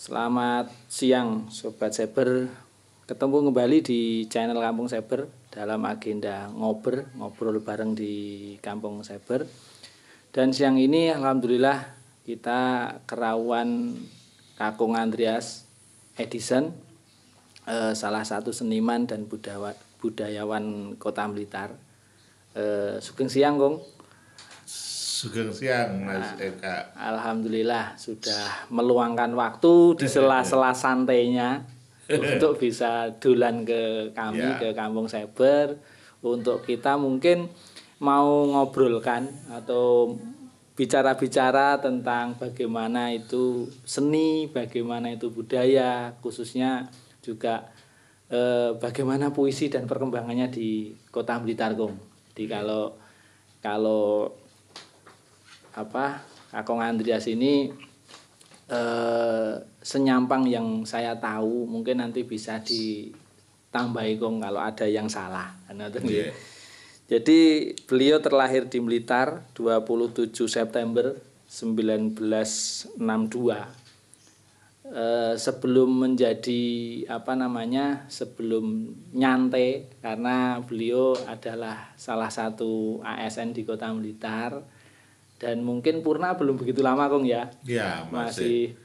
Selamat siang Sobat Cyber. Ketemu kembali di channel Kampung Cyber dalam agenda ngobrol bareng di Kampung Cyber. Dan siang ini alhamdulillah kita kerawan Kakung Andreas Edison, salah satu seniman dan budayawan Kota Blitar. Sugeng siang, Kong. Sugeng siang Mas Eka. Alhamdulillah sudah meluangkan waktu di sela-sela santainya untuk bisa dulan ke kami ke Kampung Cyber untuk kita mungkin mau ngobrolkan atau bicara-bicara tentang bagaimana itu seni, bagaimana itu budaya, khususnya juga bagaimana puisi dan perkembangannya di Kota Blitar, Kong. Jadi kalau Kakung Andreas ini senyampang yang saya tahu, mungkin nanti bisa ditambahi, Kong, kalau ada yang salah. Yeah. Jadi beliau terlahir di Blitar 27 September 1962. Sebelum menjadi sebelum nyantai, karena beliau adalah salah satu ASN di Kota Blitar. Dan mungkin purna belum begitu lama, Kong, ya? Ya, masih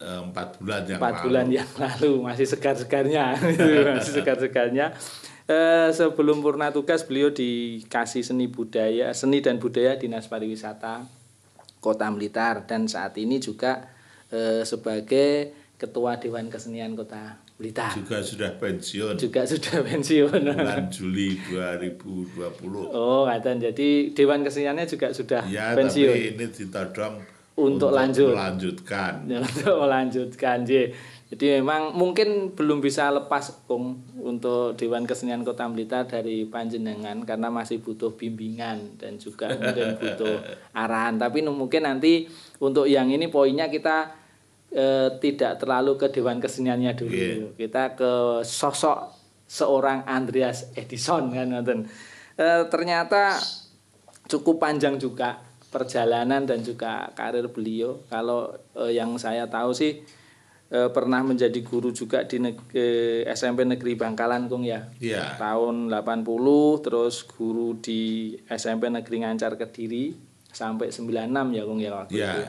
4 bulan yang 4 bulan yang lalu, masih segar-segarnya. Masih segar-segarnya. Sebelum purna tugas, beliau dikasih seni dan budaya Dinas Pariwisata Kota Blitar, dan saat ini juga sebagai Ketua Dewan Kesenian Kota Blitar. Juga sudah pensiun. Bulan Juli 2020. Oh, jadi Dewan Keseniannya juga sudah pensiun. Tapi ini ditodong untuk melanjutkan. Untuk melanjutkan, Jadi memang mungkin belum bisa lepas, Kong, untuk Dewan Kesenian Kota Blitar dari panjenengan karena masih butuh bimbingan dan juga mungkin butuh arahan. Tapi mungkin nanti untuk yang ini poinnya kita tidak terlalu ke Dewan Keseniannya dulu. Yeah. Kita ke sosok seorang Andreas Edison, kan. Ternyata cukup panjang juga perjalanan dan juga karir beliau. Kalau yang saya tahu sih pernah menjadi guru juga di SMP Negeri Bangkalan, Kong, ya. Yeah. Tahun 80, terus guru di SMP Negeri Ngancar Kediri sampai 96 ya, Kong, ya, waktu itu.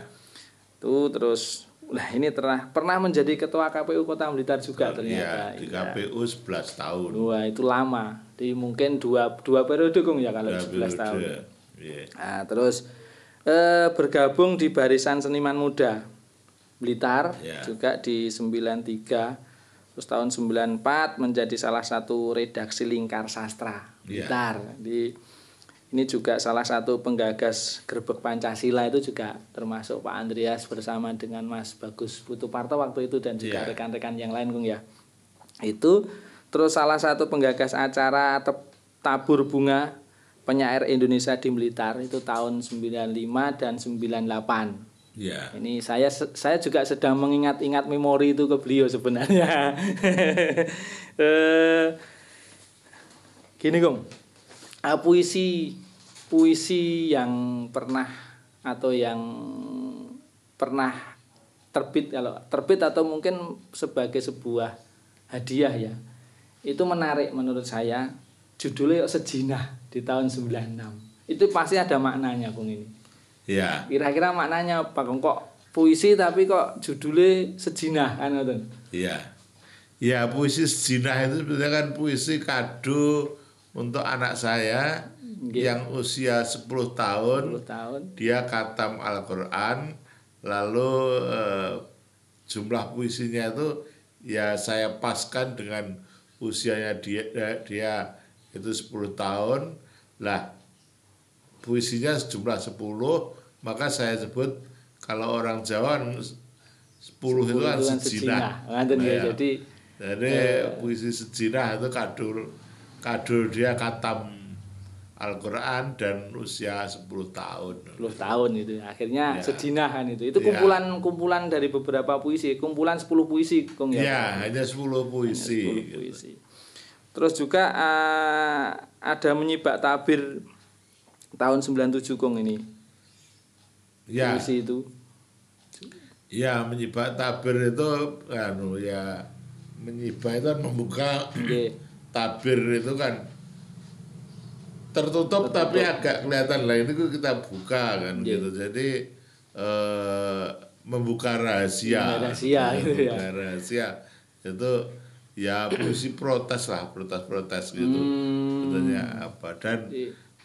Tuh terus ini pernah menjadi ketua KPU Kota Blitar juga ternyata. Di KPU 11 tahun. Wah, itu lama. Jadi mungkin dua periode, Kong, ya, kalau 11 tahun. Yeah. Nah, terus bergabung di Barisan Seniman Muda Blitar juga di 93. Terus tahun 94 menjadi salah satu redaksi Lingkar Sastra Blitar. Ini juga salah satu penggagas Gerbek Pancasila, itu juga termasuk Pak Andreas bersama dengan Mas Bagus Putuparto waktu itu dan juga rekan-rekan yang lain, Kong, ya. Itu terus salah satu penggagas acara Tabur Bunga Penyair Indonesia di Blitar itu tahun 95 dan 98. Yeah. Ini saya juga sedang mengingat-ingat memori itu ke beliau sebenarnya. Gini, Kong. Puisi yang pernah terbit atau mungkin sebagai sebuah hadiah, ya. Itu menarik menurut saya. Judulnya Sejinah di tahun 96. Itu pasti ada maknanya, Kong, ini. Ya. Kira-kira maknanya apa, Kong? Kok puisi tapi kok judulnya Sejinah, kan, ngoten? Iya. Ya, puisi Sejinah itu sebenarnya kan puisi kado untuk anak saya yang usia 10 tahun. Dia khatam Al-Quran. Lalu jumlah puisinya itu ya saya paskan dengan usianya dia itu 10 tahun. Lah, puisinya sejumlah 10, maka saya sebut kalau orang Jawa 10 itu kan sejinah. Jadi puisi Sejinah itu kado dia khatam Al-Quran dan usia 10 tahun. 10 tahun itu. Akhirnya Sejinah, kan itu. Itu kumpulan dari beberapa puisi, kumpulan 10 puisi, Kong, ya. Ya, hanya 10 puisi. Hanya 10 puisi. Terus juga ada Menyibak Tabir tahun 97, Kong, ini. Ya. Puisi itu. Ya, menyibak tabir itu ya menyibak itu kan membuka tabir itu kan tertutup tapi agak kelihatan lah, itu kita buka kan gitu. Jadi membuka rahasia gitu ya. Rahasia itu ya puisi protes lah, protes gitu sebetulnya apa. Dan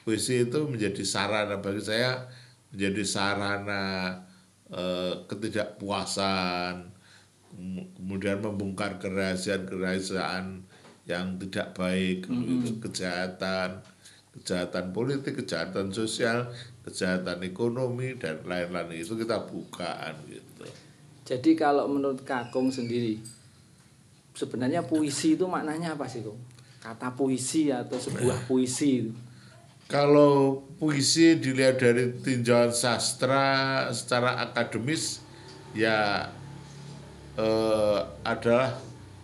puisi itu menjadi sarana bagi saya, menjadi sarana ketidakpuasan, kemudian membongkar kerahasiaan yang tidak baik, gitu, kejahatan politik, kejahatan sosial, kejahatan ekonomi dan lain-lain, itu kita bukaan gitu. Jadi kalau menurut Kakung sendiri, sebenarnya puisi itu maknanya apa sih, Kung? Kata puisi atau sebuah puisi itu? Kalau puisi dilihat dari tinjauan sastra secara akademis ya adalah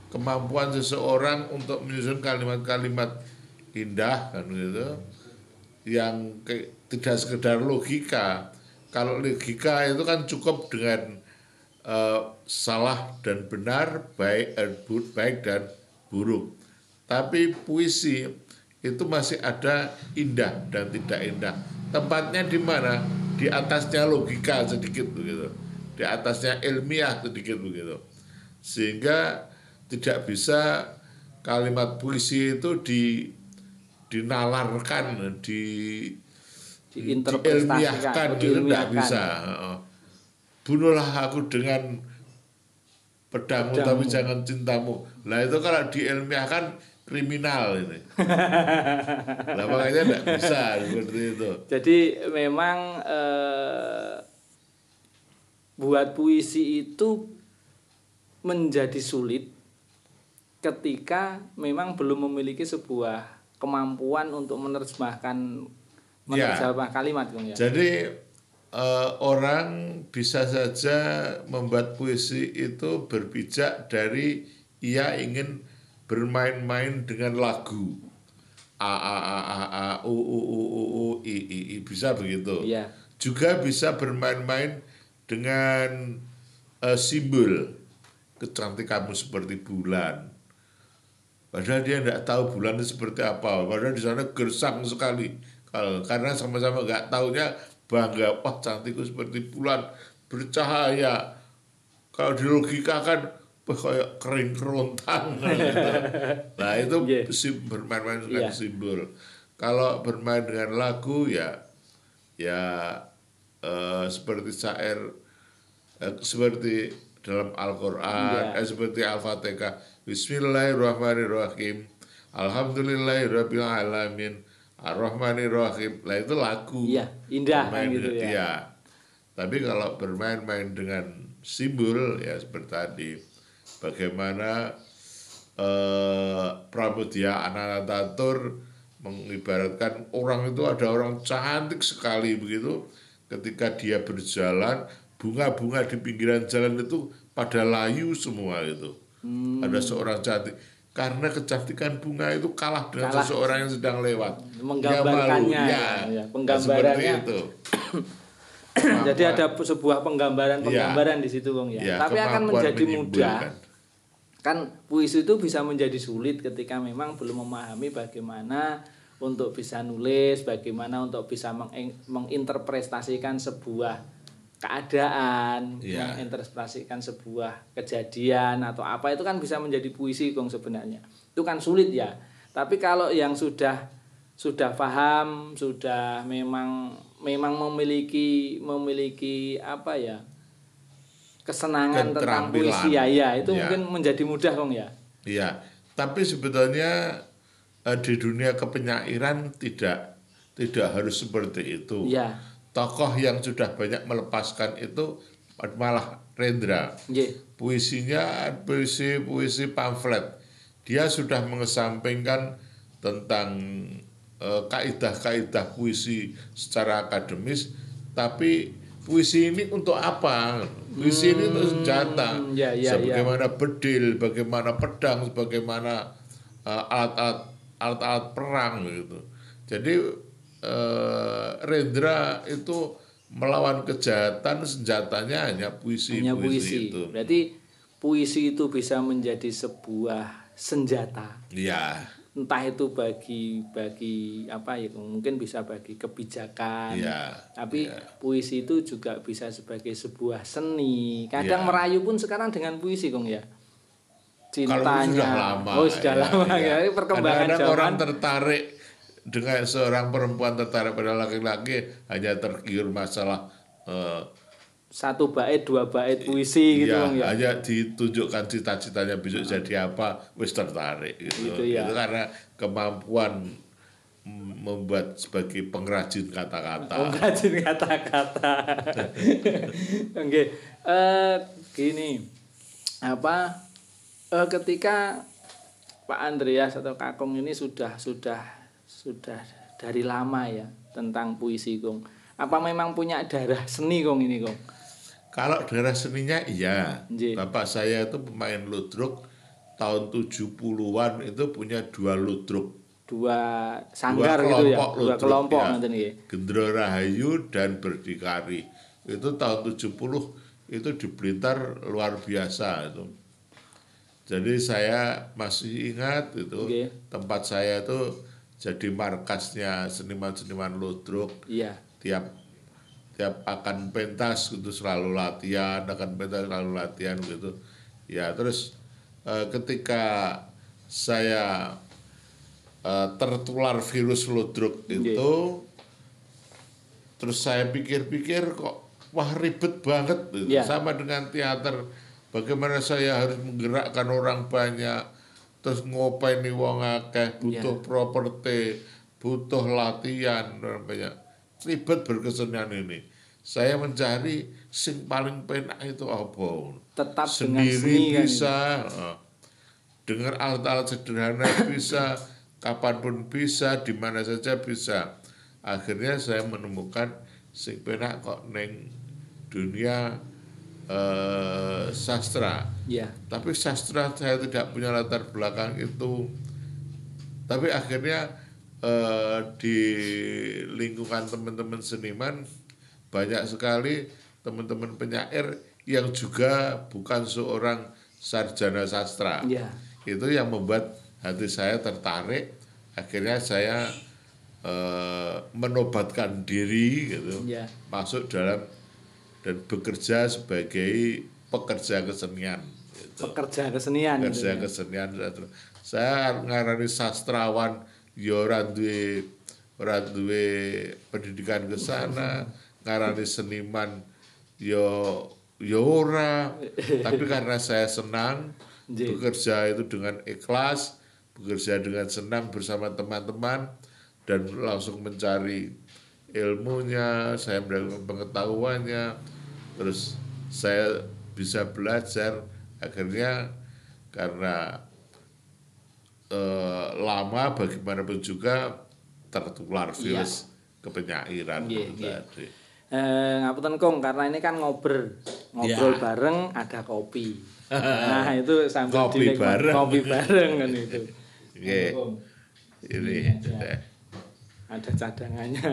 kemampuan seseorang untuk menyusun kalimat-kalimat indah kan gitu, yang tidak sekedar logika. Kalau logika itu kan cukup dengan salah dan benar, baik dan buruk. Tapi puisi itu masih ada indah dan tidak indah. Tempatnya di mana? Di atasnya logika sedikit begitu, di atasnya ilmiah sedikit begitu, sehingga tidak bisa kalimat puisi itu dinalarkan, diilmiahkan, itu tidak bisa. Bunuhlah aku dengan pedangmu tapi jangan cintamu. Nah itu kalau diilmiahkan kriminal ini. Nah makanya tidak bisa seperti itu. Jadi memang buat puisi itu menjadi sulit ketika memang belum memiliki sebuah kemampuan untuk menerjemahkan kalimat, Kung, ya. Jadi orang bisa saja membuat puisi itu berpijak dari ia ingin bermain-main dengan lagu a u i bisa begitu. Ya. Juga bisa bermain-main dengan simbol, kecantikanmu seperti bulan. Padahal dia tidak tahu bulan itu seperti apa. Padahal di sana gersang sekali. Karena sama-sama nggak taunya bangga, wah cantikku seperti bulan bercahaya. Kalau dilogikakan kayak kering kerontang. Nah itu bermain-main dengan simbol. Kalau bermain dengan lagu ya seperti syair, seperti dalam Al-Quran, seperti Al-Fatihah, Bismillahirrahmanirrahim, Alhamdulillahirabbil alamin, Ar-Rahmanirrahim. Lah itu lagu. Iya, indah gitu ya. Iya. Tapi kalau bermain-main dengan simbol ya seperti tadi, bagaimana Pramudia Anantatur mengibaratkan orang itu ada orang cantik sekali begitu, ketika dia berjalan bunga-bunga di pinggiran jalan itu pada layu semua itu. Ada seorang cantik, karena kecantikan bunga itu kalah dengan seseorang yang sedang lewat. Menggambarkannya, penggambarannya itu. Jadi ada sebuah penggambaran di situ, Bung, ya. Tapi akan menjadi mudah. Kan puisi itu bisa menjadi sulit ketika memang belum memahami bagaimana untuk bisa nulis, bagaimana untuk bisa menginterpretasikan sebuah keadaan, menginterpretasikan sebuah kejadian atau apa, itu kan bisa menjadi puisi, Kong, sebenarnya. Itu kan sulit ya. Tapi kalau yang sudah paham, sudah memang memiliki apa ya, kesenangan tentang puisi ya itu mungkin menjadi mudah, Kong, ya. Iya. Tapi sebetulnya di dunia kepenyairan tidak harus seperti itu. Ya. Tokoh yang sudah banyak melepaskan itu malah Rendra. Puisinya puisi pamflet. Dia sudah mengesampingkan tentang kaidah-kaidah puisi secara akademis, tapi puisi ini untuk apa? Puisi ini untuk senjata. Sebagaimana bedil, bagaimana pedang, sebagaimana alat-alat perang gitu. Jadi Rendra itu melawan kejahatan senjatanya hanya puisi itu. Berarti puisi itu bisa menjadi sebuah senjata. Iya. Entah itu bagi apa ya, mungkin bisa bagi kebijakan. Iya. Tapi puisi itu juga bisa sebagai sebuah seni. Kadang merayu pun sekarang dengan puisi, Kong ya. Cintanya. Kalau sudah lama. Oh, sudah lama ya. Perkembangan kadang-kadang zaman. orang tertarik dengan seorang perempuan tertarik pada laki-laki hanya tergiur masalah satu bait, dua bait puisi gitu, Bang ya. Hanya ditunjukkan cita-citanya besok jadi apa, wis tertarik gitu. Ya. Itu karena kemampuan membuat sebagai pengrajin kata-kata. Pengrajin kata-kata. Oke. Gini. Ketika Pak Andreas atau Kakung ini sudah dari lama ya tentang puisi, Kong. Apa memang punya darah seni, Kong, ini, Kong? Kalau darah seninya iya. Bapak saya itu pemain ludruk tahun 70-an itu punya 2 ludruk. 2 sanggar gitu ya. 2 kelompok ya. nanti nih. Gendro Rahayu dan Berdikari. Itu tahun 70 itu di Blitar luar biasa itu. Jadi saya masih ingat itu tempat saya itu jadi markasnya seniman-seniman ludruk. Iya. Tiap akan pentas gitu selalu latihan, gitu. Ya, terus ketika saya tertular virus ludruk itu, terus saya pikir-pikir kok wah ribet banget gitu. Sama dengan teater, bagaimana saya harus menggerakkan orang banyak, terus ngopeni wong akeh, butuh properti, butuh latihan, banyak. Ribet berkesenian ini. Saya mencari sing paling penak itu apa? Tetap sendiri dengan seni bisa, dengan alat-alat sederhana bisa, kapanpun bisa, di mana saja bisa. Akhirnya saya menemukan sing penak kok neng dunia sastra. Tapi sastra saya tidak punya latar belakang itu. Tapi akhirnya di lingkungan teman-teman seniman banyak sekali teman-teman penyair yang juga bukan seorang sarjana sastra. Itu yang membuat hati saya tertarik. Akhirnya saya menobatkan diri gitu, masuk dalam dan bekerja sebagai pekerja kesenian. Gitu. Pekerja kesenian. Saya ngarani sastrawan. Ya ora duwe pendidikan ke sana, ngarani seniman ya ora. Tapi karena saya senang bekerja itu dengan ikhlas, bekerja dengan senang bersama teman-teman dan langsung mencari ilmunya, saya mendapatkan pengetahuannya, terus saya bisa belajar. Akhirnya karena lama bagaimanapun juga tertular virus kepenyairan tadi. Ngapunten, Kong, karena ini kan ngobrol bareng ada kopi. Nah itu sambil kopi bareng kan itu. Ini ada cadangannya.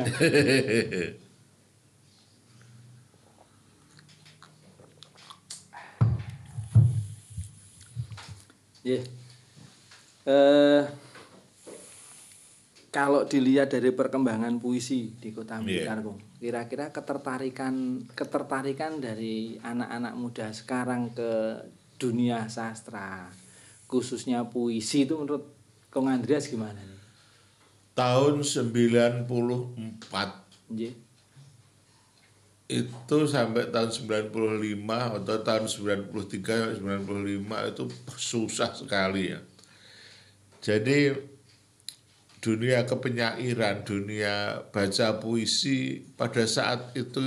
Kalau dilihat dari perkembangan puisi di Kota Blitar, kira-kira ketertarikan dari anak-anak muda sekarang ke dunia sastra, khususnya puisi, itu menurut Kong Andreas gimana nih? Tahun 94 itu sampai tahun 95 atau tahun 93 95 itu susah sekali ya. Jadi dunia kepenyairan, dunia baca puisi pada saat itu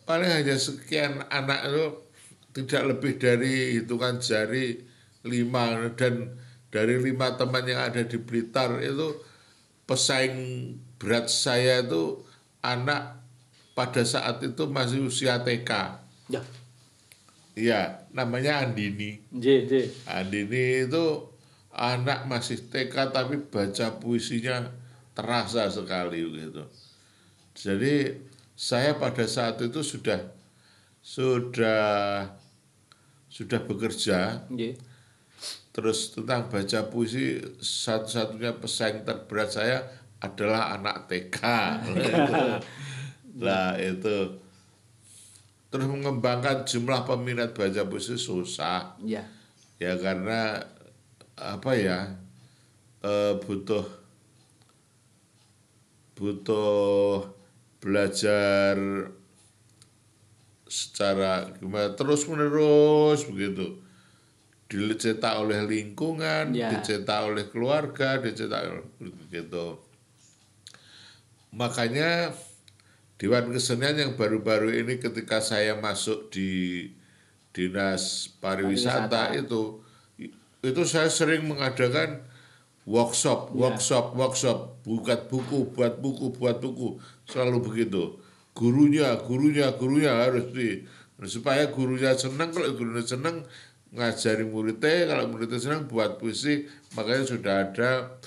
paling hanya sekian anak itu, tidak lebih dari hitungan jari 5, dan dari 5 teman yang ada di Blitar itu pesaing berat saya itu anak pada saat itu masih usia TK. Iya, namanya Andini. Andini itu anak masih TK tapi baca puisinya terasa sekali gitu. Jadi saya pada saat itu sudah bekerja. Terus tentang baca puisi, satu-satunya pesaing terberat saya adalah anak TK. Lah itu terus mengembangkan jumlah peminat baca puisi susah. Ya karena apa ya, butuh belajar secara gimana terus menerus begitu, dicetak oleh lingkungan, dicetak oleh keluarga, dicetak begitu. Makanya Dewan Kesenian yang baru-baru ini ketika saya masuk di Dinas Pariwisata itu saya sering mengadakan workshop, buat buku, selalu begitu. Gurunya harus supaya gurunya senang. Kalau gurunya senang ngajari muridnya, kalau muridnya senang buat puisi. Makanya sudah ada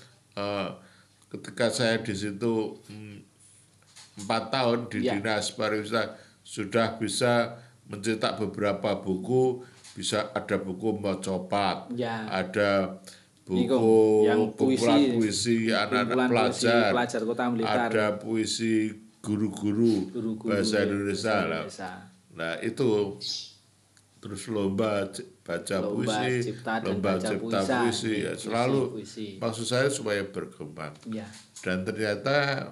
ketika saya di situ 4 tahun di Dinas Pariwisata sudah bisa mencetak beberapa buku, bisa ada buku Mocopat, ada buku kumpulan puisi anak-anak pelajar Kota Blitar, ada puisi guru-guru bahasa Indonesia lah. Nah itu terus lomba baca puisi, lomba cipta puisi, ya, selalu puisi. Maksud saya supaya berkembang. Dan ternyata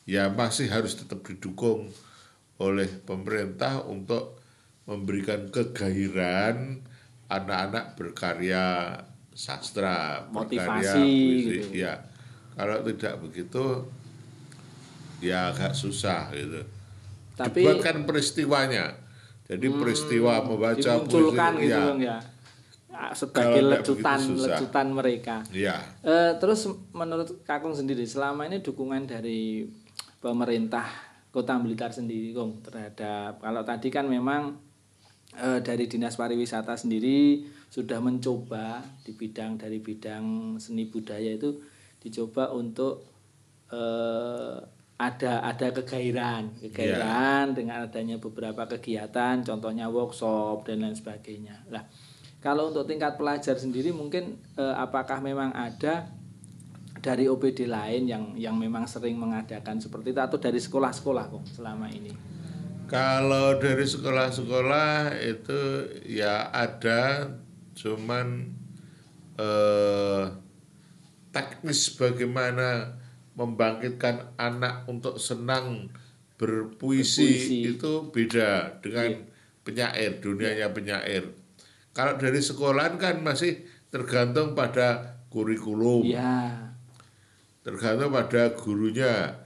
ya masih harus tetap didukung oleh pemerintah untuk memberikan kegairahan anak-anak berkarya sastra, berkarya puisi. Gitu. Ya, kalau tidak begitu ya agak susah gitu. Tapi dibuatkan peristiwanya. Jadi peristiwa membaca puisi gitu ya. Sebagai lecutan mereka. Terus menurut Kakung sendiri selama ini dukungan dari pemerintah Kota Blitar sendiri Kong terhadap, kalau tadi kan memang dari Dinas Pariwisata sendiri sudah mencoba dari bidang seni budaya itu dicoba untuk ada kegairahan dengan adanya beberapa kegiatan, contohnya workshop dan lain sebagainya. Lah, kalau untuk tingkat pelajar sendiri mungkin apakah memang ada dari OPD lain yang memang sering mengadakan seperti itu atau dari sekolah-sekolah kok selama ini? Kalau dari sekolah-sekolah itu ya ada, cuman teknis bagaimana membangkitkan anak untuk senang berpuisi itu beda dengan penyair, dunianya penyair. Kalau dari sekolahan kan masih tergantung pada kurikulum, tergantung pada gurunya.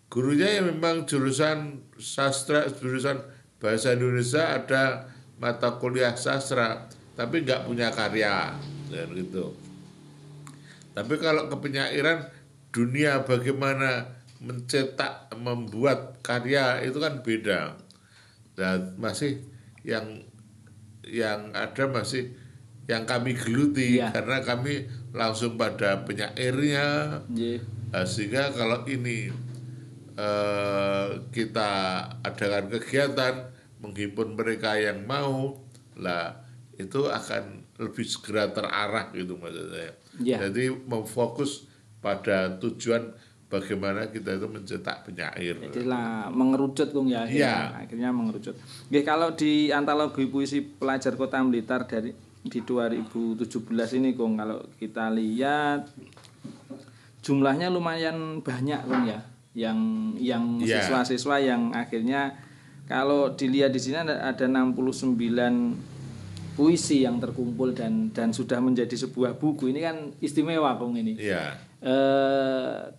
Gurunya yang memang jurusan sastra, jurusan bahasa Indonesia, ada mata kuliah sastra, tapi nggak punya karya, dan gitu. Tapi kalau kepenyairan, dunia bagaimana mencetak, membuat karya itu kan beda. Dan masih yang ada masih yang kami geluti karena kami langsung pada penyairnya. Sehingga kalau ini kita adakan kegiatan menghimpun mereka yang mau, lah itu akan lebih segera terarah gitu maksud saya. Jadi memfokus pada tujuan bagaimana kita itu mencetak penyair. Jadilah mengerucut Kung ya. Akhirnya mengerucut. Kalau di antologi puisi pelajar Kota Blitar di 2017 ini Kung, kalau kita lihat jumlahnya lumayan banyak Kung ya. Yang siswa-siswa yang akhirnya kalau dilihat di sini ada 69 puisi yang terkumpul dan sudah menjadi sebuah buku. Ini kan istimewa Kong ini.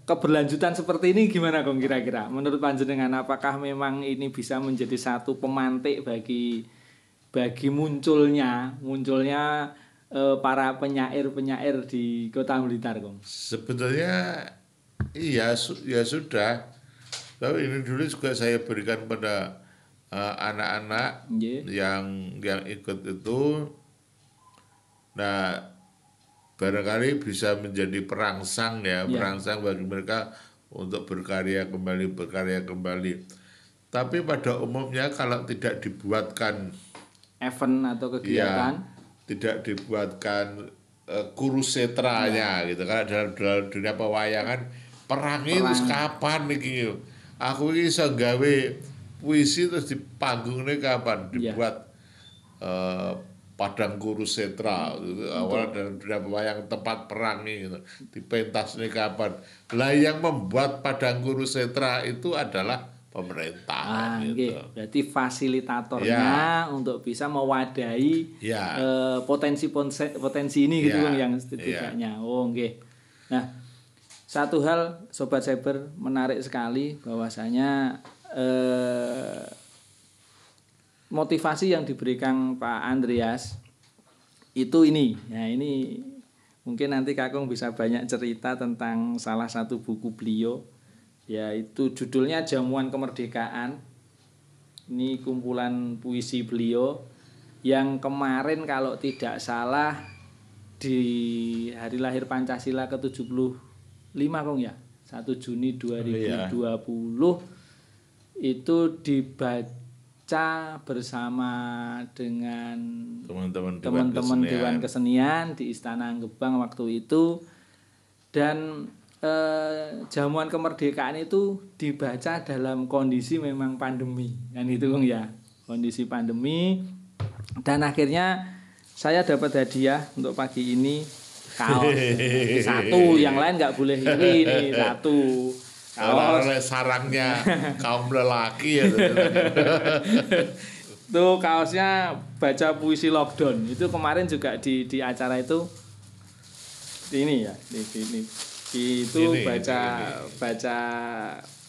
Keberlanjutan seperti ini gimana Kong kira-kira? Menurut panjenengan apakah memang ini bisa menjadi satu pemantik bagi munculnya para penyair di Kota Blitar Kong? Sebetulnya iya ya sudah. Tapi ini dulu juga saya berikan pada anak-anak yang ikut itu. Nah, barangkali bisa menjadi perangsang ya, perangsang bagi mereka untuk berkarya kembali. Tapi pada umumnya kalau tidak dibuatkan event atau kegiatan, tidak dibuatkan kurusetranya gitu. Karena dalam dunia pewayangan perang itu kapan iki? Aku iki iso gawe puisi terus di panggungnya kapan dibuat padang kurusetra awal dalam dunia pewayangan tempat perang gitu. Dipentasnya kapan? Lah yang membuat padang kurusetra itu adalah pemerintah gitu. Berarti fasilitatornya untuk bisa mewadahi potensi ini gitu yang setidaknya. Nah, satu hal Sobat Cyber menarik sekali bahwasanya motivasi yang diberikan Pak Andreas itu ini. Nah, ini mungkin nanti Kakung bisa banyak cerita tentang salah satu buku beliau, yaitu judulnya Jamuan Kemerdekaan. Ini kumpulan puisi beliau yang kemarin kalau tidak salah di hari lahir Pancasila ke-75 Kong ya, 1 Juni 2020 itu dibaca bersama dengan teman-teman Dewan Kesenian di Istana Gebang waktu itu. Dan Jamuan Kemerdekaan itu dibaca dalam kondisi memang pandemi kan itu Kong ya, kondisi pandemi. Dan akhirnya saya dapat hadiah untuk pagi ini kaos satu, yang lain nggak boleh ini satu kaos sarangnya kaum lelaki ya. Tuh kaosnya baca puisi lockdown itu kemarin juga di acara itu ini ya itu baca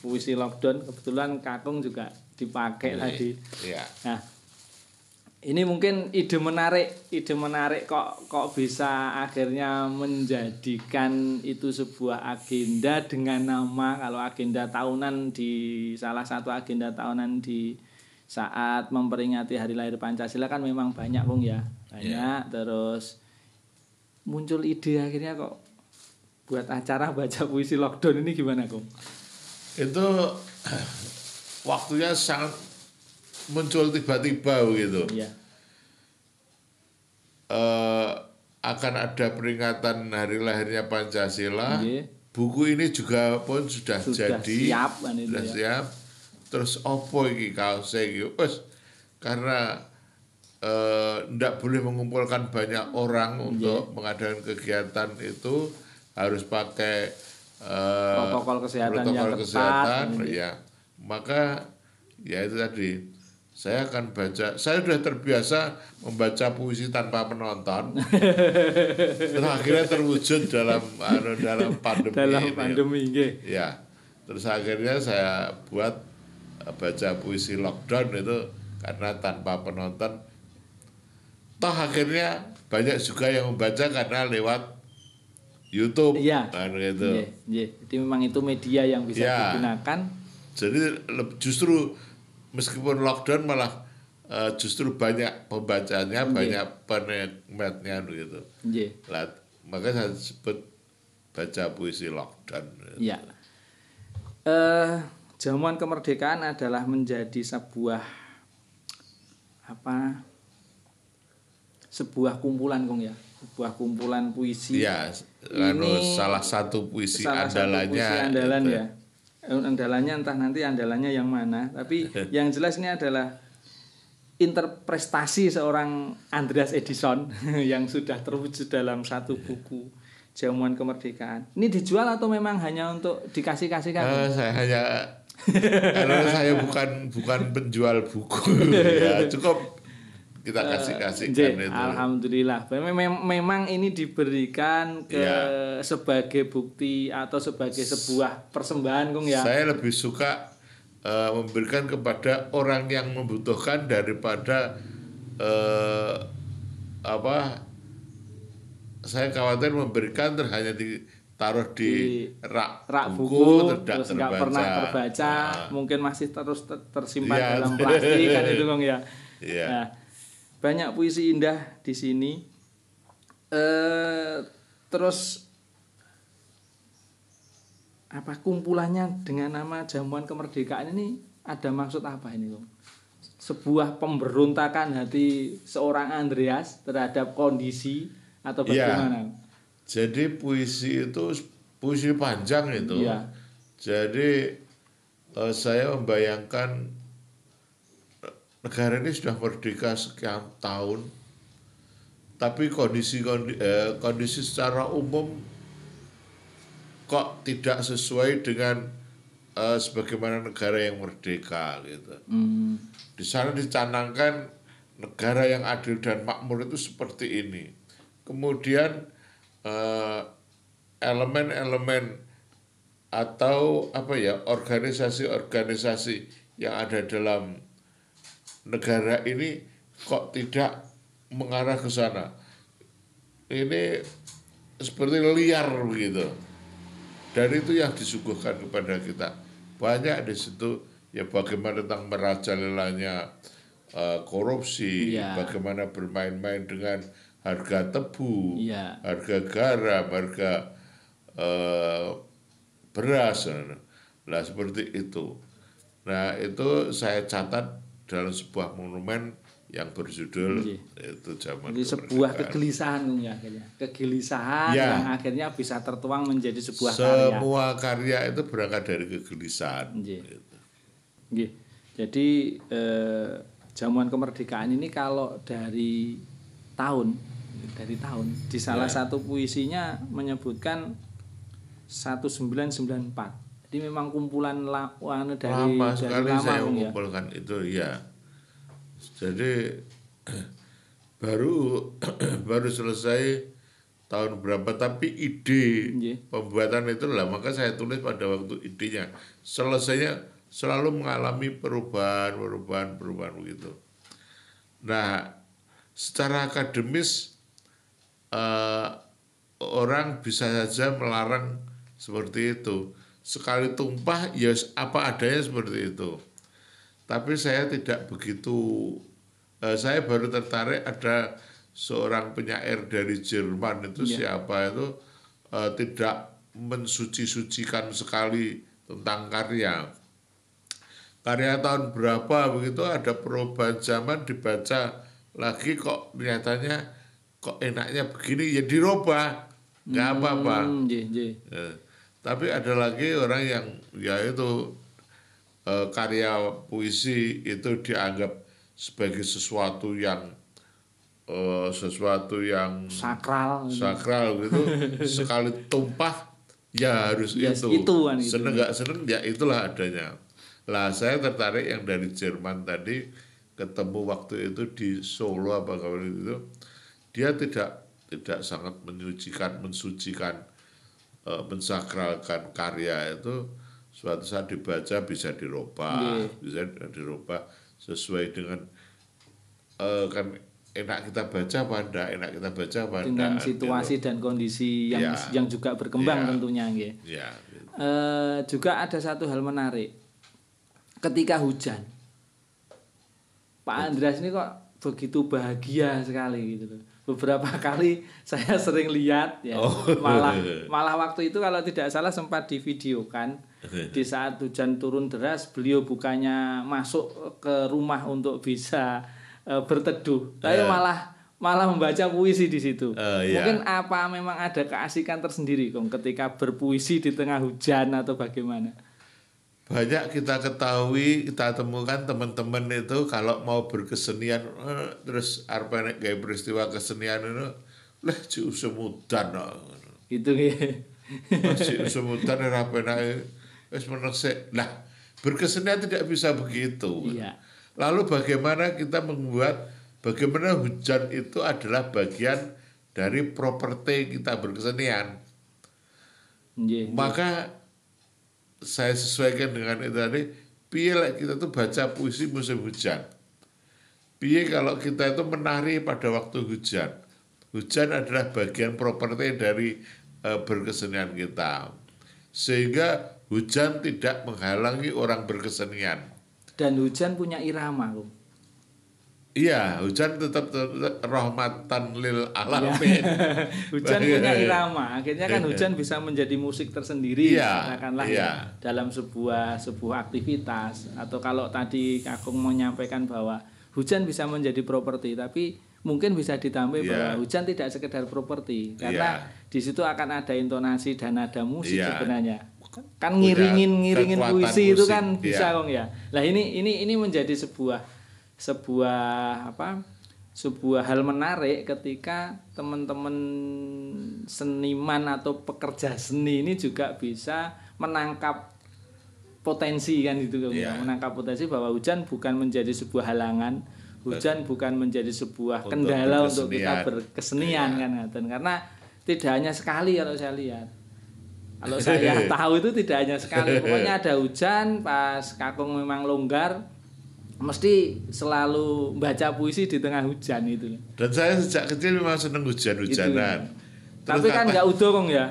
puisi lockdown, kebetulan Kakung juga dipakai tadi. Nah, ini mungkin ide menarik kok bisa akhirnya menjadikan itu sebuah agenda dengan nama, kalau agenda tahunan di salah satu agenda tahunan di saat memperingati hari lahir Pancasila kan memang banyak Kong ya, banyak. Terus muncul ide akhirnya kok buat acara baca puisi lockdown ini gimana Kong? Itu waktunya sangat muncul tiba-tiba gitu. Akan ada peringatan hari lahirnya Pancasila. Buku ini juga pun sudah jadi, sudah siap. Terus opo iki kaosnya iki? Karena ndak boleh mengumpulkan banyak orang untuk mengadakan kegiatan itu, harus pakai protokol kesehatan yang ketat. Ya. Maka ya itu tadi, saya akan baca. Saya sudah terbiasa membaca puisi tanpa penonton. Terus akhirnya terwujud dalam pandemi. Dalam pandemi ini. Ya. Terus akhirnya saya buat baca puisi lockdown itu karena tanpa penonton. Toh akhirnya banyak juga yang membaca karena lewat YouTube. Kan gitu. Jadi memang itu media yang bisa digunakan. Jadi justru meskipun lockdown malah justru banyak pembacanya, banyak penikmatnya gitu. Maka saya sebut baca puisi lockdown. Jamuan Kemerdekaan adalah menjadi sebuah kumpulan Kong ya, sebuah kumpulan puisi. Ini salah satu puisi andalannya. Andalannya entah nanti andalannya yang mana, tapi yang jelas ini adalah interpretasi seorang Andreas Edison yang sudah terwujud dalam satu buku Jamuan Kemerdekaan. Ini dijual atau memang hanya untuk dikasih-kasihkan? Karena saya bukan penjual buku. Ya, cukup kita kasih-kasihkan itu. Alhamdulillah. Memang ini diberikan sebagai bukti atau sebagai sebuah persembahan Kong ya. Saya lebih suka memberikan kepada orang yang membutuhkan daripada saya khawatir memberikan hanya ditaruh di rak buku terus nggak pernah terbaca, mungkin masih terus tersimpan dalam plastik kan itu Kong ya. Nah, banyak puisi indah di sini. terus apa kumpulannya dengan nama Jamuan Kemerdekaan ini ada maksud apa ini, Om? Sebuah pemberontakan hati seorang Andreas terhadap kondisi atau bagaimana? Ya, jadi puisi itu puisi panjang itu. Ya. Jadi saya membayangkan negara ini sudah merdeka sekian tahun, tapi kondisi secara umum kok tidak sesuai dengan sebagaimana negara yang merdeka gitu. Di sana dicanangkan negara yang adil dan makmur itu seperti ini. Kemudian elemen-elemen atau organisasi-organisasi yang ada dalam negara ini kok tidak mengarah ke sana. Ini seperti liar begitu. Dan itu yang disuguhkan kepada kita. Banyak di situ ya bagaimana tentang merajalelanya korupsi, bagaimana bermain-main dengan harga tebu, harga garam, harga beras, lah seperti itu. Nah itu saya catat dalam sebuah monumen yang berjudul itu Jamuan Kemerdekaan. Sebuah kegelisahan ya akhirnya. Kegelisahan yang akhirnya bisa tertuang menjadi sebuah karya. Semua karya itu berangkat dari kegelisahan. Gitu. Jadi Jamuan Kemerdekaan ini kalau dari tahun di salah satu puisinya menyebutkan 1994. Jadi memang kumpulan dari lama sekali lama saya mengumpulkan itu ya. Jadi baru selesai tahun berapa, tapi ide pembuatan itu lah, maka saya tulis pada waktu idenya. Selesainya selalu mengalami perubahan begitu. Nah, secara akademis orang bisa saja melarang seperti itu. Sekali tumpah ya apa adanya seperti itu. Tapi saya tidak begitu, saya baru tertarik ada seorang penyair dari Jerman itu siapa itu tidak mensuci-sucikan sekali tentang karya tahun berapa begitu, ada perubahan zaman, dibaca lagi kok nyatanya kok enaknya begini ya dirubah, nggak apa-apa. Tapi ada lagi orang yang ya itu karya puisi itu dianggap sebagai sesuatu yang sakral gitu. Sekali tumpah ya harus itu. Seneng nggak seneng ya itulah adanya. Lah saya tertarik yang dari Jerman tadi, ketemu waktu itu di Solo apa kawan itu, dia tidak sangat mensucikan, mensakralkan karya itu. Suatu saat dibaca bisa dirubah sesuai dengan kan enak kita baca apa enggak, dengan situasi gitu. Dan kondisi yang juga berkembang tentunya gitu. Juga ada satu hal menarik ketika hujan, Pak Andreas ini kok begitu bahagia sekali gitu loh. Beberapa kali saya sering lihat ya, malah waktu itu kalau tidak salah sempat divideokan di saat hujan turun deras, beliau bukannya masuk ke rumah untuk bisa berteduh, tapi malah membaca puisi di situ. Mungkin apa memang ada keasikan tersendiri ketika berpuisi di tengah hujan atau bagaimana? Banyak kita ketahui, kita temukan teman-teman itu kalau mau berkesenian terus arep nek gawe peristiwa kesenian itu leh cuk semudan. Itu nggih. Masih semudan ora penake wis meneng sik. Nah, berkesenian tidak bisa begitu. Iya. Lalu bagaimana kita bagaimana hujan itu adalah bagian dari properti kita berkesenian. Maka saya sesuaikan dengan itu tadi, piye kita tuh baca puisi musim hujan. Piye kalau kita itu menari pada waktu hujan. Hujan adalah bagian properti dari berkesenian kita. Sehingga hujan tidak menghalangi orang berkesenian. Dan hujan punya irama, Iya, hujan tetap rahmatan lil alamin. Hujan punya irama, akhirnya kan hujan bisa menjadi musik tersendiri, katakanlah ya dalam sebuah aktivitas. Atau kalau tadi Kakung menyampaikan bahwa hujan bisa menjadi properti, tapi mungkin bisa ditambah bahwa hujan tidak sekedar properti, karena di situ akan ada intonasi dan nada musik sebenarnya. Kan ngiringin puisi musik, itu kan bisa Kong ya. Lah ini menjadi sebuah hal menarik ketika teman-teman seniman atau pekerja seni ini juga bisa menangkap potensi kan itu menangkap potensi bahwa hujan bukan menjadi sebuah halangan, hujan bukan menjadi sebuah kendala untuk kita berkesenian kan, karena tidak hanya sekali kalau saya lihat. Kalau saya tahu itu tidak hanya sekali, pokoknya ada hujan pas Kakung memang longgar, mesti selalu baca puisi di tengah hujan itu. Dan saya sejak kecil memang seneng hujan-hujanan. Tapi kan nggak udah Kong ya.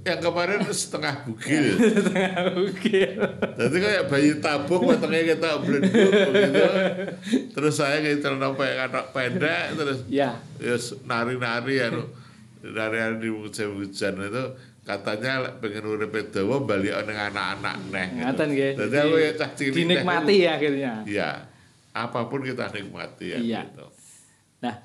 Yang kemarin setengah bugil. Setengah bugil. Jadi kayak bayi tabung matangnya kita belenduk begitu. Terus saya kayak celana anak pendek terus nari-nari nari-nari di musim hujan itu. Katanya pengen urip dawa bali ning anak-anak neh. Ngaten nggih. Dadi aku ya cah cilik. Dinikmati ya akhirnya. Iya. Apapun kita nikmati ya gitu. Nah,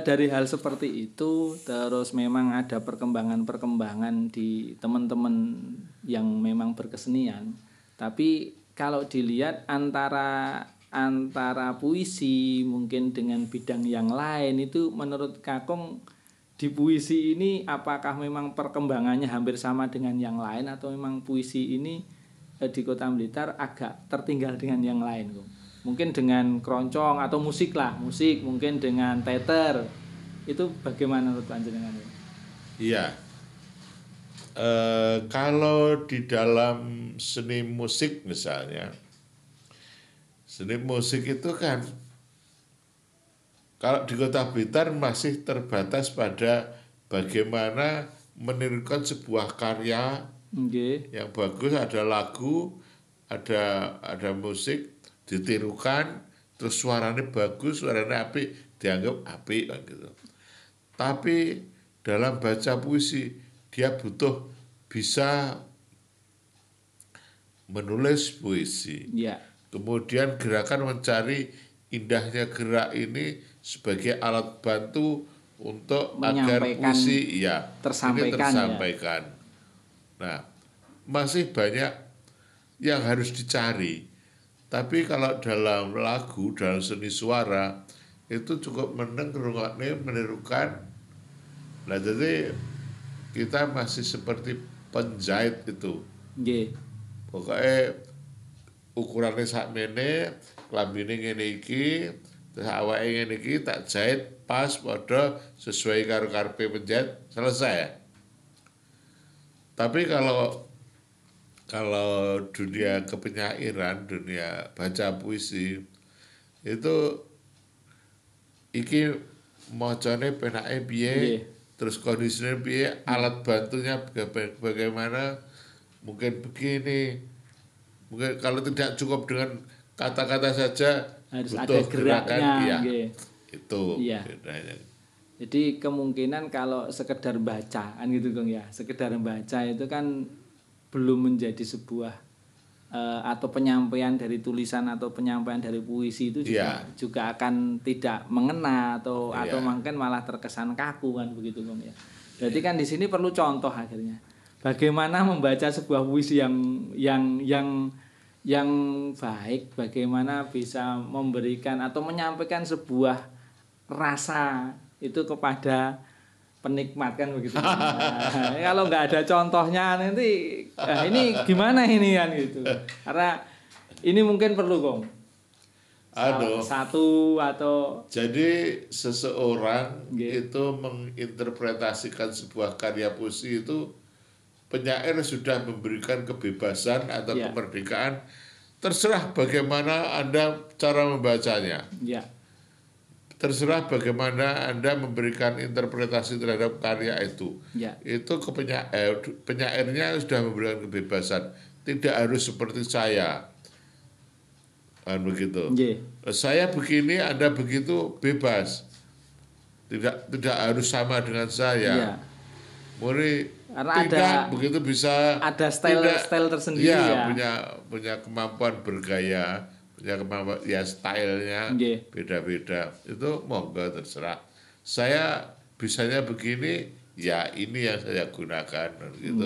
dari hal seperti itu terus memang ada perkembangan di teman-teman yang memang berkesenian. Tapi kalau dilihat antara puisi mungkin dengan bidang yang lain itu menurut Kakung di puisi ini apakah memang perkembangannya hampir sama dengan yang lain atau memang puisi ini di Kota Blitar agak tertinggal dengan yang lain, Kong? Mungkin dengan keroncong atau musik mungkin dengan teater. Itu bagaimana menurut panjenengan? Iya. Kalau di dalam seni musik misalnya, seni musik itu kan kalau di Kota Blitar masih terbatas pada bagaimana menirukan sebuah karya yang bagus, ada lagu, ada musik ditirukan, terus suaranya bagus, suaranya apik, dianggap apik gitu. Tapi dalam baca puisi dia butuh bisa menulis puisi. Kemudian gerakan mencari indahnya gerak ini sebagai alat bantu untuk agar puisi tersampaikan. Nah, masih banyak yang harus dicari. Tapi kalau dalam lagu, dalam seni suara itu cukup menirukan. Nah, jadi kita masih seperti penjahit itu. Pokoknya ukurannya sakmene, klambine ngene iki, terus awake ngene iki tak jahit pas padha sesuai karo karepe penjahit, selesai. Tapi kalau dunia kepenyairan, dunia baca puisi itu iki macane penake piye, terus kondisinya piye, alat bantunya bagaimana, mungkin begini. Mungkin kalau tidak cukup dengan kata-kata saja harus ada geraknya itu. Jadi kemungkinan kalau sekedar bacaan gitu Kong ya, sekedar baca itu kan belum menjadi sebuah atau penyampaian dari tulisan atau penyampaian dari puisi itu juga akan tidak mengena atau mungkin malah terkesan kaku kan begitu Kong ya. Berarti kan di sini perlu contoh akhirnya. Bagaimana membaca sebuah puisi yang baik, bagaimana bisa memberikan atau menyampaikan sebuah rasa itu kepada penikmat kan begitu. Nah, kalau nggak ada contohnya nanti ini gimana ini kan gitu. Karena ini mungkin perlu Kong. Satu atau jadi seseorang itu menginterpretasikan sebuah karya puisi itu penyair sudah memberikan kebebasan atau kemerdekaan, terserah bagaimana Anda cara membacanya. Terserah bagaimana Anda memberikan interpretasi terhadap karya itu. Itu penyairnya sudah memberikan kebebasan. Tidak harus seperti saya. Kan begitu. Nggih. Saya begini, Anda begitu, bebas. Tidak harus sama dengan saya. Iya. Murni Karena tidak begitu bisa ada style tersendiri ya. punya kemampuan bergaya, punya kemampuan ya stylenya beda-beda. Itu monggo terserah. Saya bisanya begini, ya ini yang saya gunakan gitu.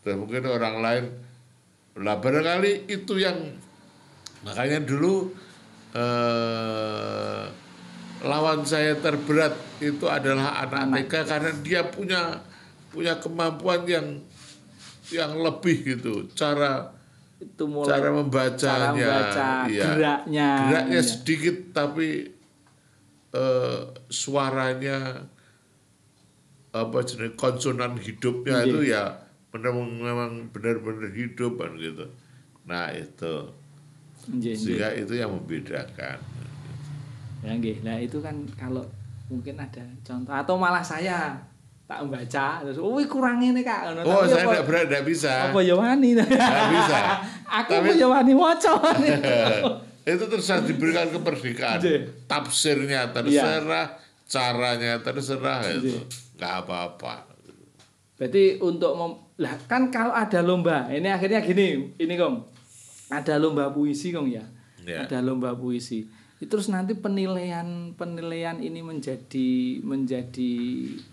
Dan mungkin orang lain lah barangkali itu yang makanya dulu lawan saya terberat itu adalah anak TK karena dia punya kemampuan yang lebih gitu, cara membacanya, geraknya sedikit tapi suaranya jenis konsonan hidupnya itu ya memang benar-benar hidup kan gitu. Nah itu sehingga itu yang membedakan. Ya nggih. Nah itu kan kalau mungkin ada contoh atau malah saya tak membaca terus kurang ini Kak. Oh, saya enggak bisa. Apa ya wani? Enggak bisa. Aku ya wani maca. Itu terserah diberikan kemerdekaan. Tafsirnya terserah, caranya terserah itu. Enggak apa-apa. Berarti untuk lah kan kalau ada lomba, ini akhirnya gini, ini Kong. Ada lomba puisi Kong ya. Ada lomba puisi. Terus nanti penilaian ini menjadi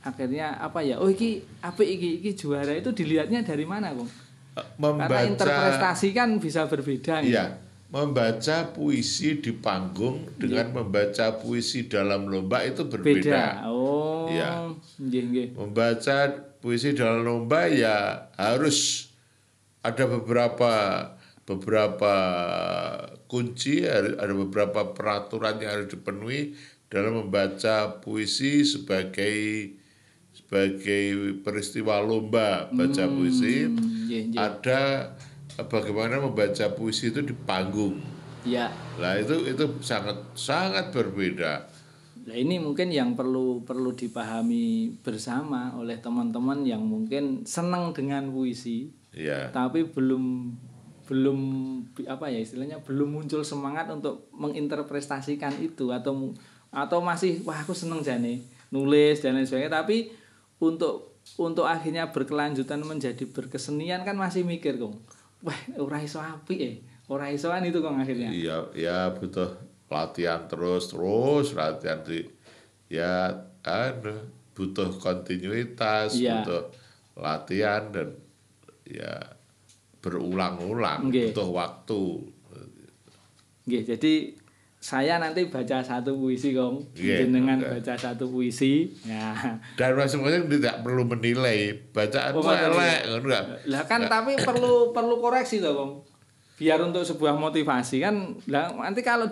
akhirnya apa ya? Oh iki apik iki juara itu dilihatnya dari mana, Kong? Karena interpretasi kan bisa berbeda. Iya. Membaca puisi di panggung dengan membaca puisi dalam lomba itu berbeda. Oh. Ya. Nggih. Membaca puisi dalam lomba ya harus ada beberapa kunci, ada beberapa peraturan yang harus dipenuhi dalam membaca puisi sebagai peristiwa lomba baca puisi. Ada bagaimana membaca puisi itu di panggung. Ya. Nah itu sangat berbeda. Nah ini mungkin yang perlu dipahami bersama oleh teman-teman yang mungkin senang dengan puisi, tapi belum apa ya istilahnya belum muncul semangat untuk menginterpretasikan itu atau masih wah aku seneng jane nulis dan lain sebagainya, tapi untuk akhirnya berkelanjutan menjadi berkesenian kan masih mikir Kong, wah ora iso apik ora isoan itu Kong akhirnya. Iya butuh latihan terus latihan butuh kontinuitas, butuh latihan dan ya berulang-ulang, butuh waktu. Jadi saya nanti baca satu puisi Kong, jenengan baca satu puisi. Ya. Dan masing-masing tidak perlu menilai bacaanmu elek, enggak. Lah kan tapi perlu koreksi toh Kong. Biar untuk sebuah motivasi kan. Lah nanti kalau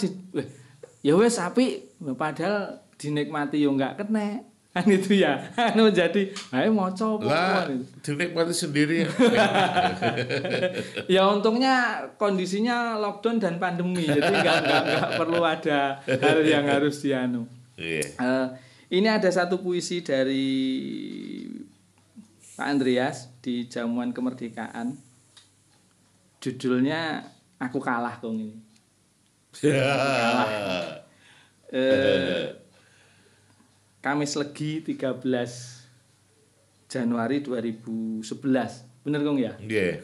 ya wes apik, padahal dinikmati yo enggak kena. Kan itu ya. Jadi, ayo maca lah dinikmati sendiri. Ya untungnya kondisinya lockdown dan pandemi, jadi enggak perlu ada hal yang harus dianu. Ini ada satu puisi dari Pak Andreas di Jamuan Kemerdekaan. Judulnya Aku Kalah Kong ini. Kalah. Kamis Legi 13 Januari 2011. Bener Kong ya? Nggih.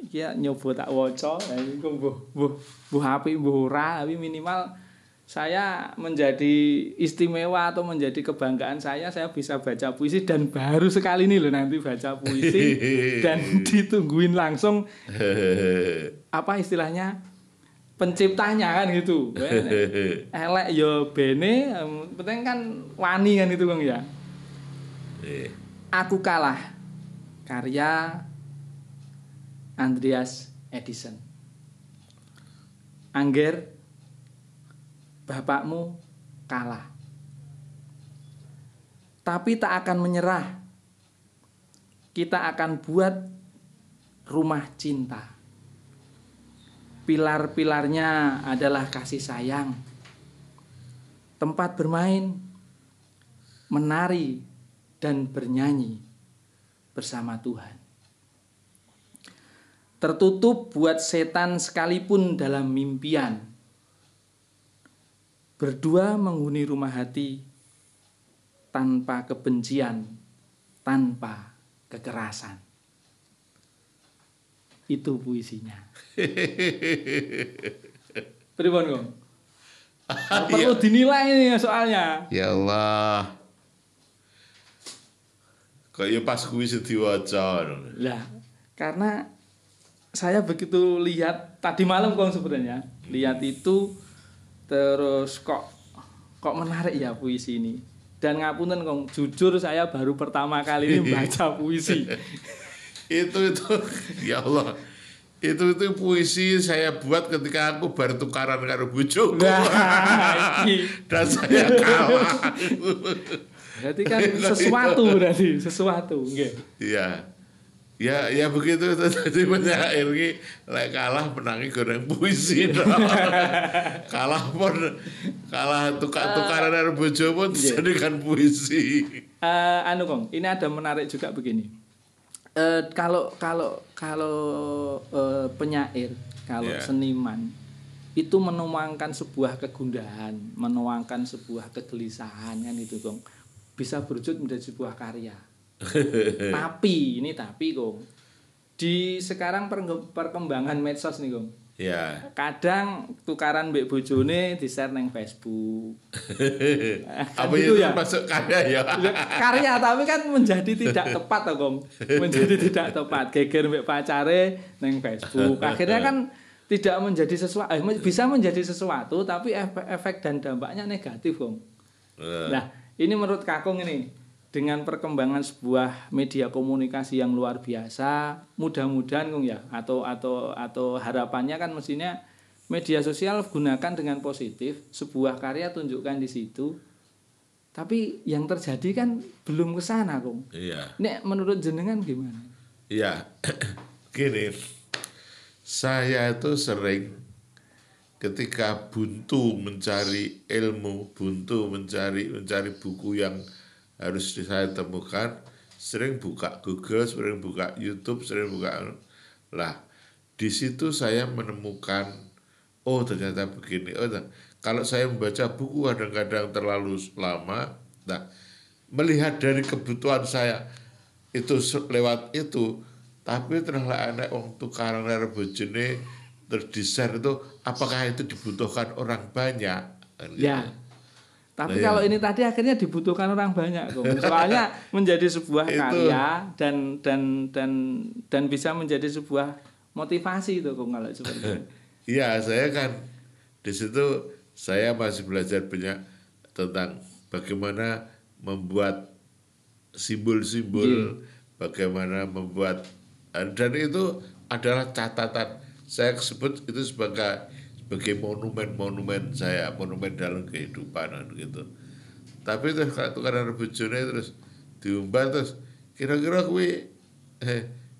Iki nyoba tak waca, iku mbuh apik mbuh ora, tapi minimal saya menjadi istimewa atau menjadi kebanggaan saya bisa baca puisi dan baru sekali ini loh nanti baca puisi dan ditungguin langsung apa istilahnya penciptanya kan gitu. Elek yo bene, penting kan wani kan itu Kang ya. Aku Kalah, karya Andreas Edison. Angger, bapakmu kalah, tapi tak akan menyerah. Kita akan buat rumah cinta. Pilar-pilarnya adalah kasih sayang, tempat bermain, menari, dan bernyanyi bersama Tuhan. tertutup buat setan sekalipun dalam mimpian. Berdua menghuni rumah hati tanpa kebencian, tanpa kekerasan. Itu puisinya. Pripun, Kong? Perlu dinilai nih soalnya. Ya Allah. Kok ya pas kuwi diwaca. Lah, karena saya begitu lihat tadi malam Kong sebenarnya, lihat itu terus kok menarik ya puisi ini. Dan ngapunten Kong, jujur saya baru pertama kali ini baca puisi. itu ya Allah. Itu puisi saya buat ketika aku baru tukaran karo bojoku. Dan saya kalah. Berarti kan sesuatu nggih. Iya. Ya begitu tadi banyak ini lek kalah menangi goreng puisi. kalah tukaran karo bojo pun jadikan puisi. Kong, ini ada menarik juga begini. Kalau penyair, kalau seniman itu menuangkan sebuah kegundahan, menuangkan sebuah kegelisahan kan itu Kong, bisa berwujud menjadi sebuah karya. tapi Kong, di sekarang perkembangan medsos nih Kong. Ya. Kadang tukaran mbek bojone di-share nang Facebook. Apa gitu itu ya? Masuk karya ya? Karya tapi kan menjadi tidak tepat toh, Kong. Menjadi tidak tepat. Geger mbek pacare nang Facebook. Akhirnya kan tidak menjadi sesuatu, bisa menjadi sesuatu tapi efek dan dampaknya negatif, Kong. Nah, ini menurut Kakung ini dengan perkembangan sebuah media komunikasi yang luar biasa, mudah-mudahan Kong ya, atau harapannya kan mestinya media sosial gunakan dengan positif, sebuah karya tunjukkan di situ. Tapi yang terjadi kan belum ke sana, Kong. Iya. Nek menurut jenengan gimana? Iya. Gini. Saya itu sering ketika buntu mencari ilmu, buntu mencari buku yang harus saya temukan, sering buka Google, sering buka YouTube, sering buka lah. Di situ saya menemukan, oh ternyata begini. Oh, kalau saya membaca buku kadang-kadang terlalu lama, nah melihat dari kebutuhan saya itu lewat itu, tapi ternyata anak wong tukaran karo bojone terus di-share itu, apakah itu dibutuhkan orang banyak? Ya. Tapi kalau ini tadi akhirnya dibutuhkan orang banyak, Kong. Soalnya menjadi sebuah karya dan bisa menjadi sebuah motivasi itu, Kong, kalau seperti itu. Iya, saya kan di situ saya masih belajar banyak tentang bagaimana membuat simbol-simbol, bagaimana membuat, dan itu adalah catatan. Saya sebut itu sebagai monumen saya, monumen dalam kehidupan gitu. Tapi terus karena bojone terus diumbar terus kira-kira kuwi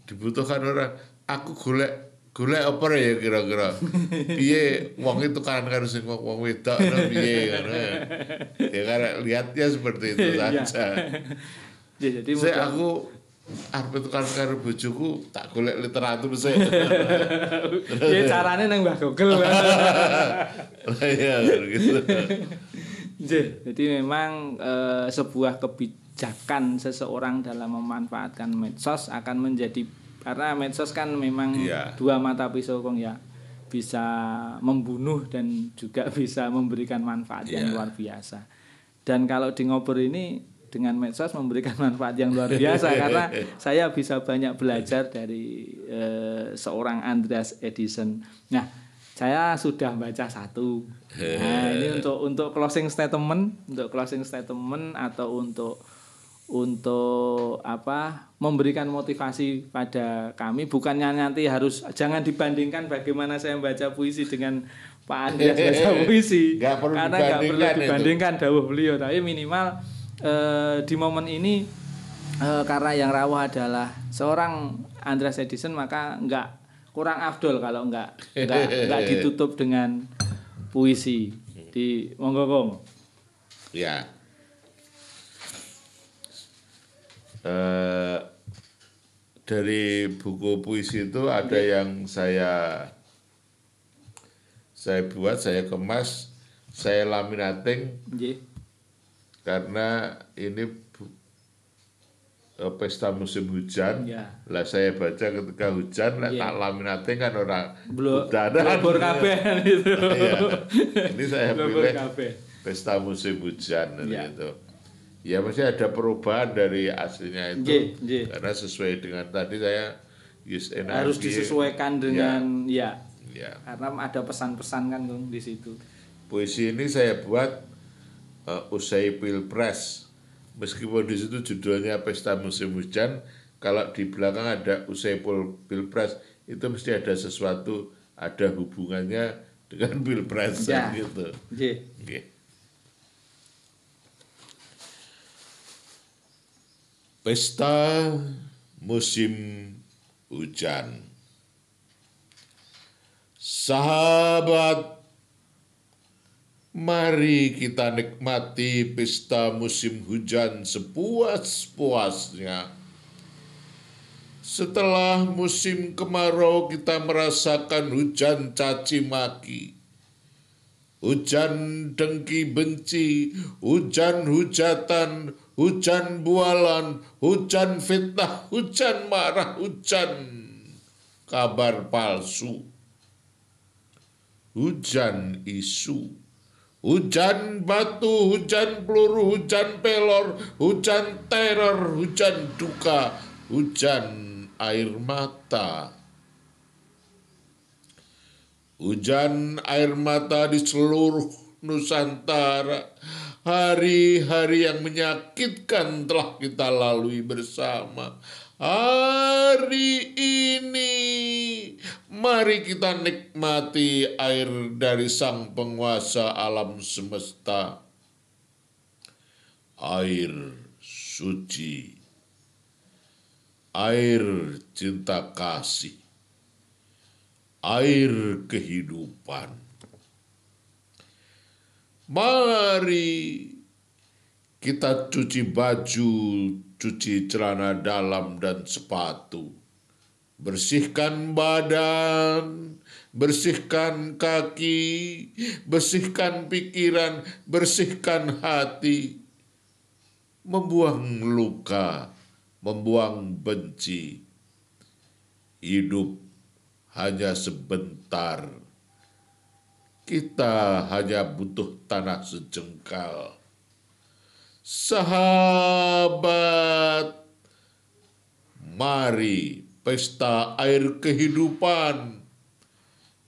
dibutuhkan orang. Aku golek apa ya kira-kira. Piye wong itu kan sing wong wedok piye ngono. Ya karena lihatnya seperti itu saja. Jadi aku arep tukaran karo bojoku tak golek literatur sik. Ya carane nang Mbah Google. Iya gitu. Jadi memang sebuah kebijakan seseorang dalam memanfaatkan medsos akan menjadi, karena medsos kan memang dua mata pisau, Kong ya. Bisa membunuh dan juga bisa memberikan manfaat yang luar biasa. Dan kalau di Ngobrol ini dengan medsos memberikan manfaat yang luar biasa karena saya bisa banyak belajar dari seorang Andreas Edison. Nah, saya sudah baca satu. Nah, ini untuk closing statement, atau untuk apa? Memberikan motivasi pada kami, bukannya nanti jangan dibandingkan bagaimana saya membaca puisi dengan Pak Andreas baca puisi. Karena nggak perlu dibandingkan dawuh beliau, tapi minimal di momen ini karena yang rawuh adalah seorang Andreas Edison, maka nggak kurang afdol kalau nggak ditutup dengan puisi. Di monggo Kong. Ya. dari buku puisi itu ada yang saya buat, saya kemas, saya laminating. Karena ini pesta musim hujan. Lah saya baca ketika hujan, tak laminating kan orang hujanan. Itu. Ini saya pilih pesta musim hujan gitu. Ya mesti ada perubahan dari aslinya itu, karena sesuai dengan tadi saya harus disesuaikan dengan karena ada pesan-pesan kan di situ. Puisi ini saya buat usai Pilpres, meskipun di situ judulnya Pesta Musim Hujan, kalau di belakang ada usai Pilpres itu mesti ada sesuatu, ada hubungannya dengan Pilpres gitu. Pesta musim hujan. Sahabat, mari kita nikmati pesta musim hujan sepuas-puasnya. Setelah musim kemarau kita merasakan hujan caci maki, hujan dengki benci, hujan hujatan, hujan bualan, hujan fitnah, hujan marah, hujan kabar palsu, hujan isu, hujan batu, hujan peluru, hujan pelor, hujan teror, hujan duka, hujan air mata. Hujan air mata di seluruh Nusantara. Hari-hari yang menyakitkan telah kita lalui bersama. Hari ini mari kita nikmati air dari Sang Penguasa alam semesta. Air suci, air cinta kasih, air kehidupan. Mari kita cuci baju, cuci celana dalam dan sepatu. Bersihkan badan, bersihkan kaki, bersihkan pikiran, bersihkan hati. Membuang luka, membuang benci. Hidup hanya sebentar. Kita hanya butuh tanah sejengkal. Sahabat, mari pesta air kehidupan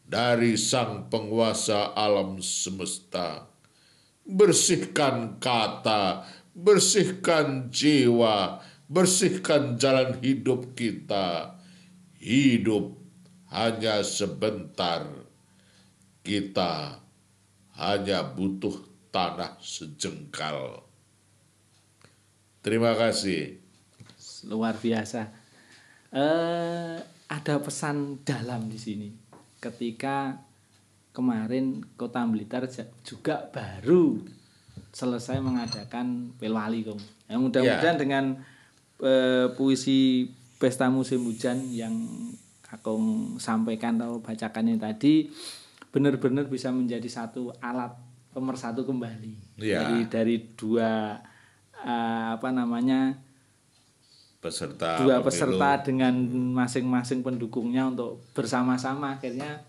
dari Sang Penguasa alam semesta. Bersihkan kata, bersihkan jiwa, bersihkan jalan hidup kita. Hidup hanya sebentar. Kita hanya butuh tanah sejengkal. Terima kasih. Luar biasa. Ada pesan dalam di sini. Ketika kemarin Kota Blitar juga baru selesai mengadakan Pelwali, Kong. Yang mudah-mudahan dengan puisi Pesta Musim Hujan yang Kakung sampaikan atau bacakan ini tadi benar-benar bisa menjadi satu alat pemersatu kembali dari dua peserta dengan masing-masing pendukungnya untuk bersama-sama akhirnya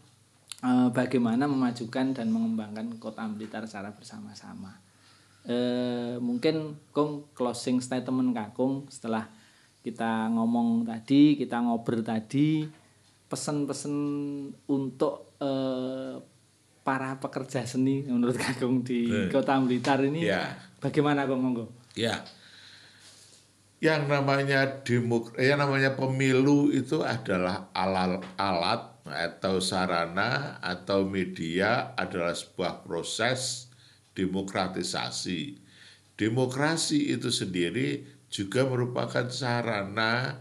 bagaimana memajukan dan mengembangkan Kota Blitar secara bersama-sama. Mungkin Kong closing statement Kakung setelah kita ngomong tadi, kita ngobrol tadi, pesan-pesan untuk para pekerja seni menurut Kakung di Kota Blitar ini bagaimana Kong, monggo? Ya. Yang namanya pemilu itu adalah alat atau sarana atau media adalah sebuah proses demokratisasi. Demokrasi itu sendiri juga merupakan sarana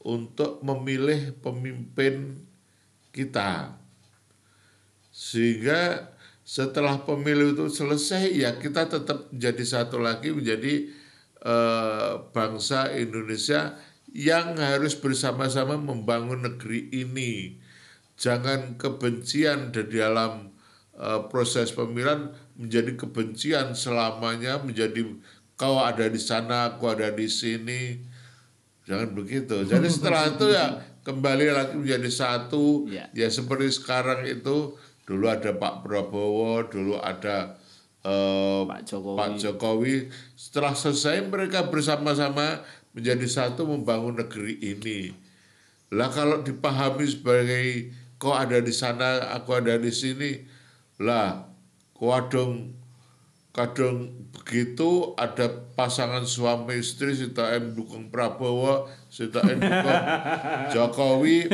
untuk memilih pemimpin kita. Sehingga setelah pemilu itu selesai ya kita tetap menjadi satu lagi, menjadi bangsa Indonesia yang harus bersama-sama membangun negeri ini. Jangan kebencian di dalam proses pemilihan menjadi kebencian selamanya, menjadi kau ada di sana, aku ada di sini. Jangan begitu. Jadi setelah itu ya kembali lagi menjadi satu. Ya seperti sekarang itu, dulu ada Pak Prabowo, dulu ada Pak Jokowi. Setelah selesai mereka bersama-sama menjadi satu membangun negeri ini. Lah kalau dipahami sebagai kau ada di sana, aku ada di sini, lah kadang begitu ada pasangan suami istri, sita dukung Prabowo, sita dukung Jokowi,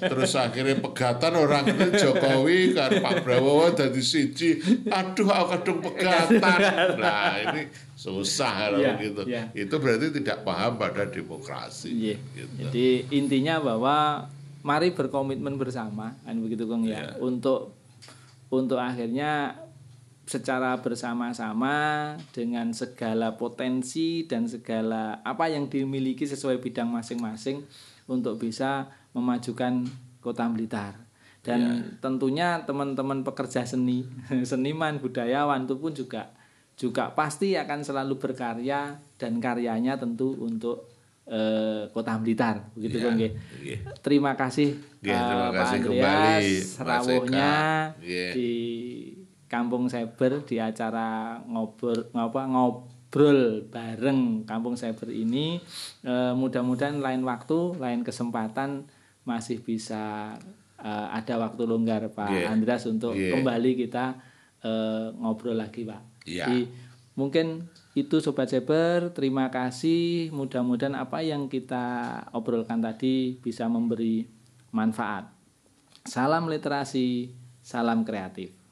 terus akhirnya pegatan orang itu Jokowi kan Pak Prabowo dari siji, aduh aku kadung pegatan. Nah ini susah kalau begitu. Itu berarti tidak paham pada demokrasi. Gitu. Jadi intinya bahwa mari berkomitmen bersama, kan begitu Kong ya, untuk akhirnya secara bersama-sama dengan segala potensi dan segala apa yang dimiliki sesuai bidang masing-masing untuk bisa memajukan Kota Blitar. Dan tentunya teman-teman pekerja seni, seniman, budayawan itu pun juga pasti akan selalu berkarya dan karyanya tentu untuk Kota Blitar, begitu Kong nggih. Terima kasih Pak Andreas rawuhnya di Kampung Seber di acara ngobrol bareng Kampung Seber ini. Mudah-mudahan lain waktu, lain kesempatan masih bisa ada waktu longgar Pak Andreas untuk kembali kita ngobrol lagi Pak. Jadi mungkin itu Sobat Seber, terima kasih. Mudah-mudahan apa yang kita obrolkan tadi bisa memberi manfaat. Salam literasi, salam kreatif.